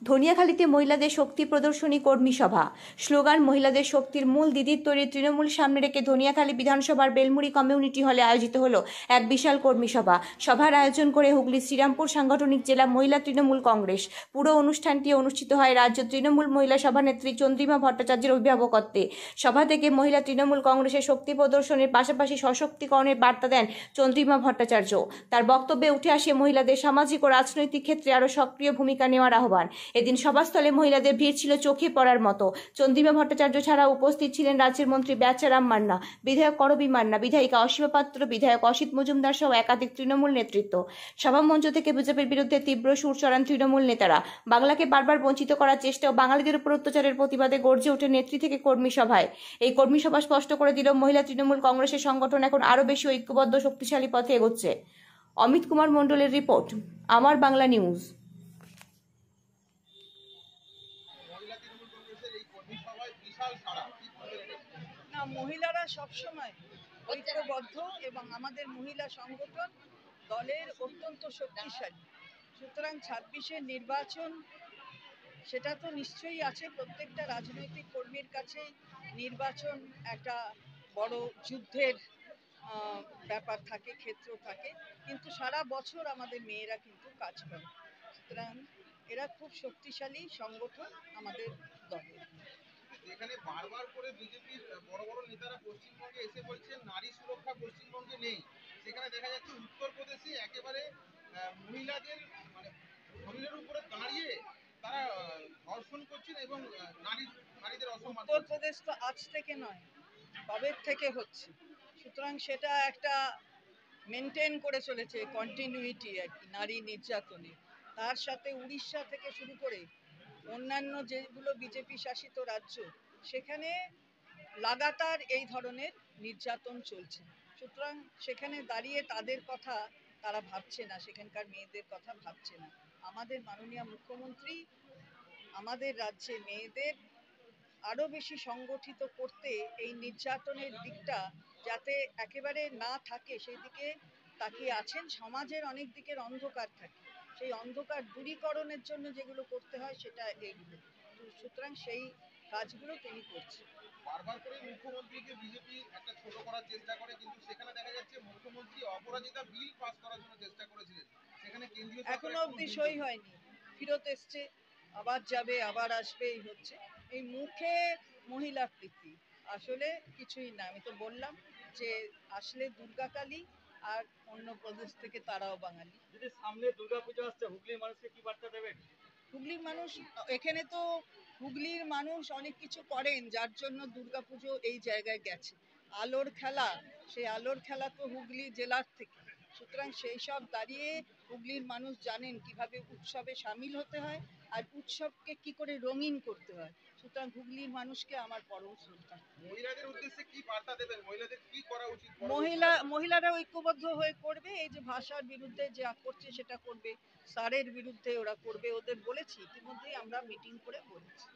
ধনিয়াখালীতে মহিলাদের শক্তি প্রদর্শনী কর্মী সভা। স্লোগান মহিলাদের শক্তির মূল দিদির তৈরি তৃণমূল সামনে রেখে ধনিয়াখালী বিধানসভার বেলমুড়ি কমিউনিটি হলে আয়োজিত হলো এক বিশাল কর্মী সভা। সভার আয়োজন করে হুগলি শ্রীরামপুর সাংগঠনিক জেলা মহিলা তৃণমূল কংগ্রেস। পুরো অনুষ্ঠানটি অনুষ্ঠিত হয় রাজ্য তৃণমূল মহিলা সভানেত্রী চন্দ্রিমা ভট্টাচার্যের অভিভাবকত্বে। সভা থেকে মহিলা তৃণমূল কংগ্রেসের শক্তি প্রদর্শনের পাশাপাশি সশক্তিকরণের বার্তা দেন চন্দ্রিমা ভট্টাচার্য। তার বক্তব্যে উঠে আসে মহিলাদের সামাজিক ও রাজনৈতিক ক্ষেত্রে আরও সক্রিয় ভূমিকা নেওয়ার আহ্বান। এদিন সভাস্থলে মহিলাদের ভিড় ছিল চোখে পড়ার মতো। চন্দ্রিমা ভট্টাচার্য ছাড়া উপস্থিত ছিলেন রাজ্যের মন্ত্রী বেচারাম মান্না, বিধায়ক করবী মান্না, বিধায়িকা অসীমা পাত্র, বিধায়ক অসিত মজুমদার সহ একাধিক তৃণমূল নেতৃত্ব। সভামঞ্চ থেকে বিজেপির বিরুদ্ধে তীব্র সুর চড়ান তৃণমূল নেতারা। বাংলাকে বারবার বঞ্চিত করার চেষ্টা ও বাঙালিদের উপর অত্যাচারের প্রতিবাদে গর্জে ওঠে নেত্রী থেকে কর্মী সভায়। এই কর্মী সভা স্পষ্ট করে দিল মহিলা তৃণমূল কংগ্রেসের সংগঠন এখন আরও বেশি ঐক্যবদ্ধ শক্তিশালী পথে এগোচ্ছে। অমিত কুমার মণ্ডলের রিপোর্ট, আমার বাংলা নিউজ। না, মহিলারা সবসময় ঐক্যবদ্ধ এবং আমাদের মহিলা সংগঠন দলের অত্যন্ত শক্তিশালী। সুতরাং 26-এর নির্বাচন সেটা তো নিশ্চয়ই আছে। প্রত্যেকটা রাজনৈতিক কর্মীর কাছে নির্বাচন একটা বড় যুদ্ধের ব্যাপার থাকে, ক্ষেত্র থাকে, কিন্তু সারা বছর আমাদের মেয়েরা কিন্তু কাজ করে। সুতরাং এরা খুব শক্তিশালী সংগঠন আমাদের দলের। এখানে বারবার করে বিজেপির বড় বড় নেতারা পশ্চিমবঙ্গে এসে বলছেন নারী সুরক্ষা পশ্চিমবঙ্গে নেই। সেখানে দেখা যাচ্ছে উত্তরপ্রদেশে একেবারে মহিলাদের মানে শরীরের উপরে দাঁড়িয়ে তারা ধর্ষণ করছেন এবং নারীদের অসম্মান। উত্তরপ্রদেশ তো আজ থেকে নয়, কবে থেকে হচ্ছে। সুতরাং সেটা একটা মেনটেন করে চলেছে কন্টিনিউইটি আর কি নারী নির্যাতনে। তার সাথে উড়িষ্যা থেকে শুরু করে অন্যান্য যেগুলো বিজেপি শাসিত রাজ্য, সেখানে লাগাতার এই ধরনের নির্যাতন চলছে। সুতরাং সেখানে দাঁড়িয়ে তাদের কথা তারা ভাবছে না, সেখানকার মেয়েদের কথা ভাবছে না। আমাদের মাননীয় মুখ্যমন্ত্রী আমাদের রাজ্যে মেয়েদের আরো বেশি সংগঠিত করতে, এই নির্যাতনের দিকটা যাতে একেবারে না থাকে সেই দিকে তাকিয়ে আছেন। সমাজের অনেক দিকের অন্ধকার থাকে, সেই অন্ধকার দূরীকরণের জন্য যেগুলো করতে হয় সেটা এইগুলো। সুতরাং সেই কাজগুলো তিনি করছেন। বারবার করে মুখ্যমন্ত্রীকে বিজেপি একটা ছোট করার চেষ্টা করে, কিন্তু সেখানে দেখা যাচ্ছে মুখ্যমন্ত্রী অপরাজিতা বিল পাস করার জন্য চেষ্টা করেছিলেন। সেখানে কেন্দ্রীয় এখনো অবধি সই হয়নি, ফেরত এসছে, আবার যাবে, আবার আসবে, এই হচ্ছে। এই মুখে মহিলা প্রীতি, আসলে কিছুই না। আমি তো বললাম যে আসলে দুর্গাকালী আর অন্য প্রদেশ থেকে তারাও বাঙালি। যদি সামনে দুর্গাপূজা আসছে, হুগলির মানুষকে কি বার্তা দেবেন? হুগলির মানুষ, এখানে তো হুগলির মানুষ অনেক কিছু করেন যার জন্য দুর্গাপুজো এই জায়গায় গেছে। আলোর খেলা, সেই আলোর খেলা তো হুগলি জেলার থেকে। সুতরাং সেই সব দাঁড়িয়ে হুগলির মানুষ জানেন কিভাবে উৎসবে সামিল হতে হয় আর উৎসবকে কি করে রঙিন করতে হয়। সুতরাং হুগলির মানুষকে আমার পরম শ্রদ্ধা। মহিলাদের উদ্দেশ্যে কি বার্তা দেবেন? মহিলাদের কি করা উচিত? মহিলারা ঐক্যবদ্ধ হয়ে করবে। এই যে ভাষার বিরুদ্ধে যা করছে সেটা করবে, স্যারের বিরুদ্ধে ওরা করবে। ওদের বলেছি ইতিমধ্যেই, আমরা মিটিং করে বলেছি।